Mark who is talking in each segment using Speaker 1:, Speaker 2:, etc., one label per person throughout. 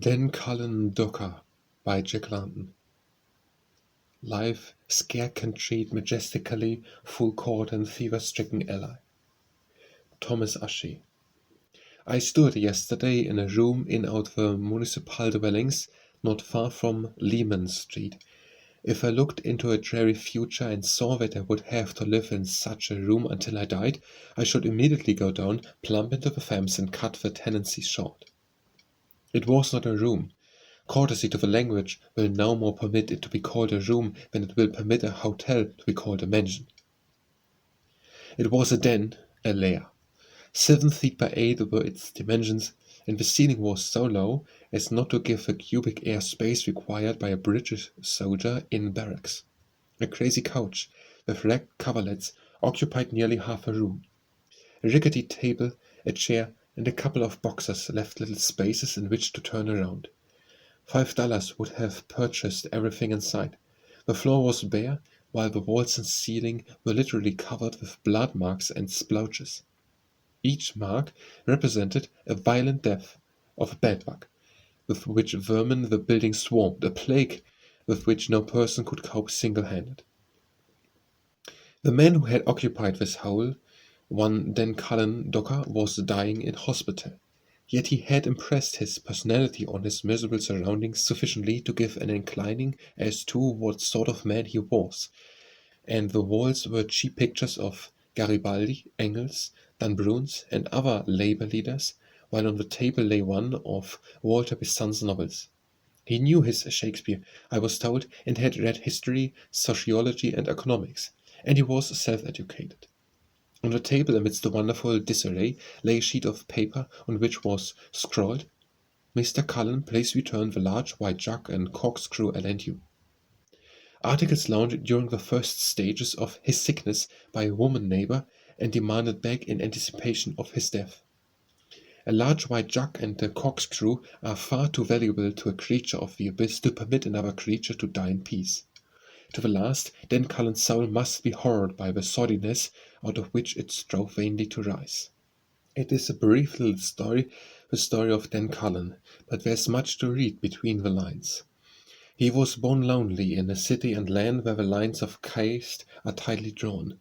Speaker 1: Then Cullen Docker by Jack London. Life scare can treat majestically full court and fever-stricken ally. Thomas Ashe. I stood yesterday in a room in out the municipal dwellings not far from Lehman Street. If I looked into a dreary future and saw that I would have to live in such a room until I died, I should immediately go down, plump into the Thames and cut the tenancy short. It was not a room. Courtesy to the language will no more permit it to be called a room than it will permit a hotel to be called a mansion. It was a den, a lair. 7 feet by 8 were its dimensions, and the ceiling was so low as not to give the cubic air space required by a British soldier in barracks. A crazy couch, with ragged coverlets, occupied nearly half a room. A rickety table, a chair, and a couple of boxes left little spaces in which to turn around. $5 would have purchased everything in sight. The floor was bare, while the walls and ceiling were literally covered with blood marks and splotches. Each mark represented a violent death of a bedbug, with which vermin the building swarmed, a plague with which no person could cope single-handed. The man who had occupied this hole, one then Cullen Docker, was dying in hospital. Yet he had impressed his personality on his miserable surroundings sufficiently to give an inclining as to what sort of man he was, and the walls were cheap pictures of Garibaldi, Engels, Dan Bruns, and other labor leaders, while on the table lay one of Walter Besant's novels. He knew his Shakespeare, I was told, and had read history, sociology, and economics, and he was self-educated. On the table, amidst the wonderful disarray, lay a sheet of paper on which was scrawled, "Mr. Cullen, please return the large white jug and corkscrew I lent you." Articles loaned during the first stages of his sickness by a woman neighbor and demanded back in anticipation of his death. A large white jug and a corkscrew are far too valuable to a creature of the abyss to permit another creature to die in peace. To the last, Dan Cullen's soul must be horrored by the sordidness out of which it strove vainly to rise. It is a brief little story, the story of Dan Cullen, but there's much to read between the lines. He was born lonely in a city and land where the lines of caste are tightly drawn.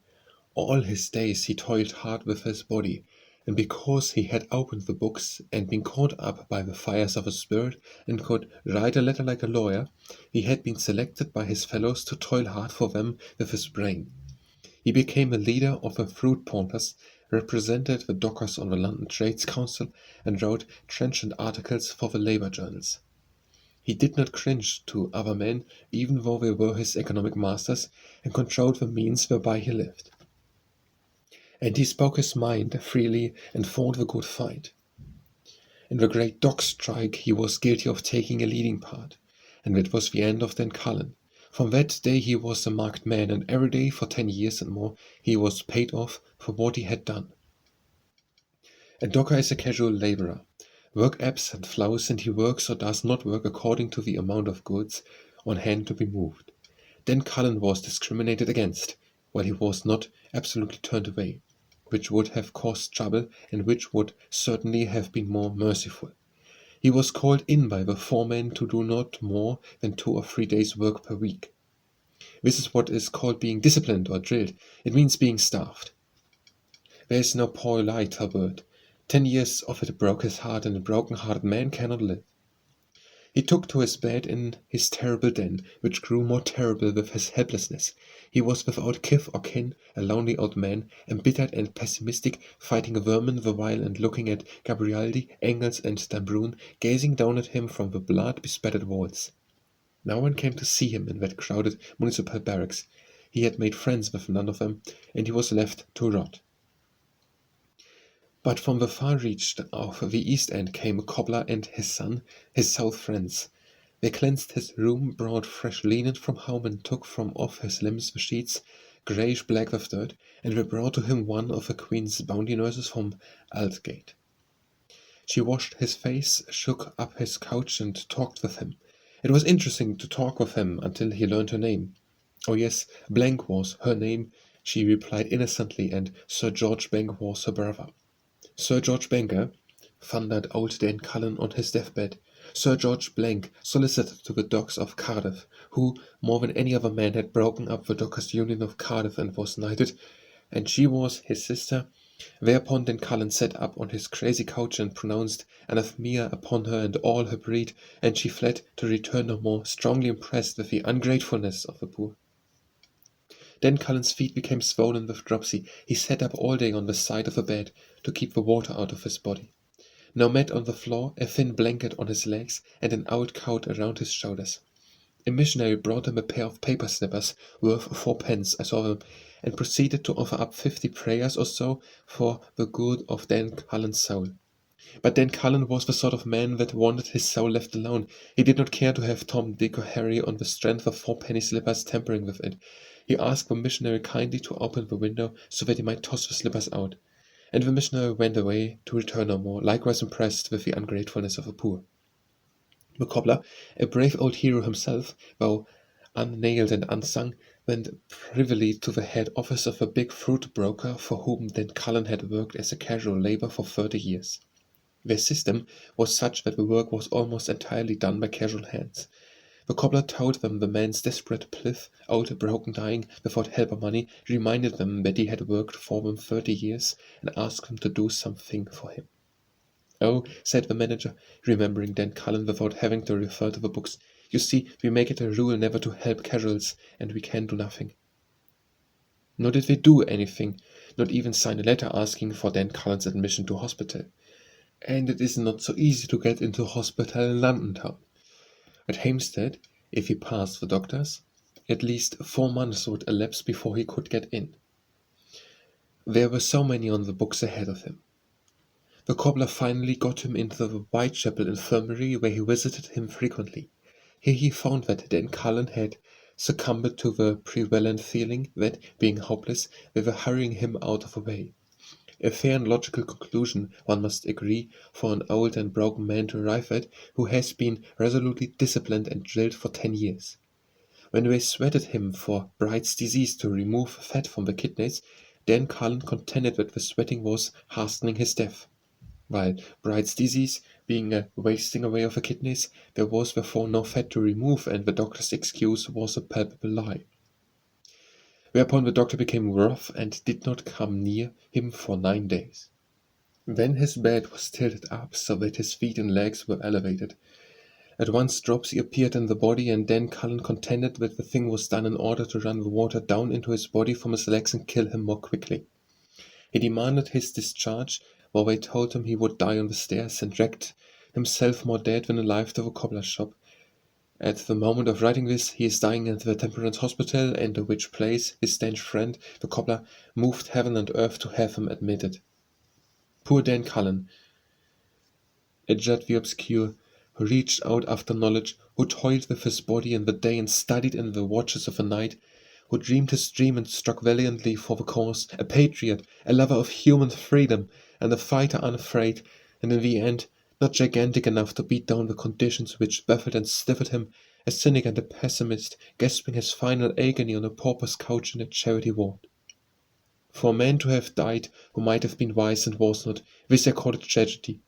Speaker 1: All his days he toiled hard with his body, and because he had opened the books and been caught up by the fires of the spirit and could write a letter like a lawyer, he had been selected by his fellows to toil hard for them with his brain. He became a leader of the fruit planters, represented the dockers on the London Trades Council, and wrote trenchant articles for the labor journals. He did not cringe to other men, even though they were his economic masters, and controlled the means whereby he lived. And he spoke his mind freely and fought the good fight. In the great dock strike he was guilty of taking a leading part, and that was the end of Dan Cullen. From that day he was a marked man, and every day for 10 years and more he was paid off for what he had done. A docker is a casual laborer. Work ebbs and flows, and he works or does not work according to the amount of goods on hand to be moved. Dan Cullen was discriminated against, while he was not absolutely turned away, which would have caused trouble and which would certainly have been more merciful. He was called in by the foreman to do not more than 2 or 3 days' work per week. This is what is called being disciplined or drilled. It means being starved. There is no politer word. 10 years of it broke his heart, and a broken-hearted man cannot live. He took to his bed in his terrible den, which grew more terrible with his helplessness. He was without kith or kin, a lonely old man, embittered and pessimistic, fighting vermin the while and looking at Garibaldi, Engels, and Dan Brun, gazing down at him from the blood-bespattered walls. No one came to see him in that crowded municipal barracks. He had made friends with none of them, and he was left to rot. But from the far reach of the East End came a cobbler and his son, his south friends. They cleansed his room, brought fresh linen from home, and took from off his limbs the sheets, greyish-black with dirt, and they brought to him one of the Queen's bounty nurses from Aldgate. She washed his face, shook up his couch, and talked with him. It was interesting to talk with him until he learned her name. Oh yes, Blank was her name, she replied innocently, and Sir George Bank was her brother. Sir George Banker, thundered old Dan Cullen on his deathbed, Sir George Blank, solicitor to the docks of Cardiff, who, more than any other man, had broken up the Dockers' Union of Cardiff and was knighted, and she was his sister. Thereupon then Cullen sat up on his crazy couch and pronounced anathema upon her and all her breed, and she fled to return no more, strongly impressed with the ungratefulness of the poor. Then Cullen's feet became swollen with dropsy. He sat up all day on the side of the bed to keep the water out of his body. Now mat on the floor, a thin blanket on his legs, and an old coat around his shoulders. A missionary brought him a pair of paper slippers worth 4 pence, I saw them, and proceeded to offer up 50 prayers or so for the good of Dan Cullen's soul. But Dan Cullen was the sort of man that wanted his soul left alone. He did not care to have Tom, Dick, or Harry on the strength of 4 penny slippers tampering with it. He asked the missionary kindly to open the window so that he might toss the slippers out, and the missionary went away to return no more, likewise impressed with the ungratefulness of the poor. The cobbler, a brave old hero himself, though unnailed and unsung, went privily to the head office of a big fruit broker for whom Dan Cullen had worked as a casual labor for 30 years. Their system was such that the work was almost entirely done by casual hands. The cobbler told them the man's desperate plight, old, broken, dying, without help or money, reminded them that he had worked for them 30 years, and asked them to do something for him. "Oh," said the manager, remembering Dan Cullen without having to refer to the books, "you see, we make it a rule never to help casuals, and we can do nothing." Nor did they do anything, not even sign a letter asking for Dan Cullen's admission to hospital. And it is not so easy to get into hospital in London town. At Hampstead, if he passed the doctors, at least 4 months would elapse before he could get in. There were so many on the books ahead of him. The cobbler finally got him into the Whitechapel infirmary, where he visited him frequently. Here he found that Dan Cullen had succumbed to the prevalent feeling that, being hopeless, they were hurrying him out of the way. A fair and logical conclusion, one must agree, for an old and broken man to arrive at, who has been resolutely disciplined and drilled for 10 years. When they sweated him for Bright's disease to remove fat from the kidneys, Dan Cullen contended that the sweating was hastening his death. While Bright's disease, being a wasting away of the kidneys, there was therefore no fat to remove, and the doctor's excuse was a palpable lie. Whereupon the doctor became wroth and did not come near him for 9 days. Then his bed was tilted up so that his feet and legs were elevated. At once dropsy appeared in the body, and Dan Cullen contended that the thing was done in order to run the water down into his body from his legs and kill him more quickly. He demanded his discharge, while they told him he would die on the stairs, and dragged himself more dead than alive to the cobbler's shop. At the moment of writing this, he is dying at the Temperance Hospital, into which place his stanch friend, the cobbler, moved heaven and earth to have him admitted. Poor Dan Cullen, adjured the obscure, who reached out after knowledge, who toiled with his body in the day and studied in the watches of the night, who dreamed his dream and struck valiantly for the cause, a patriot, a lover of human freedom, and a fighter unafraid, and in the end, not gigantic enough to beat down the conditions which baffled and stiffened him, a cynic and a pessimist, gasping his final agony on a pauper's couch in a charity ward. For a man to have died who might have been wise and was not, this I call a tragedy.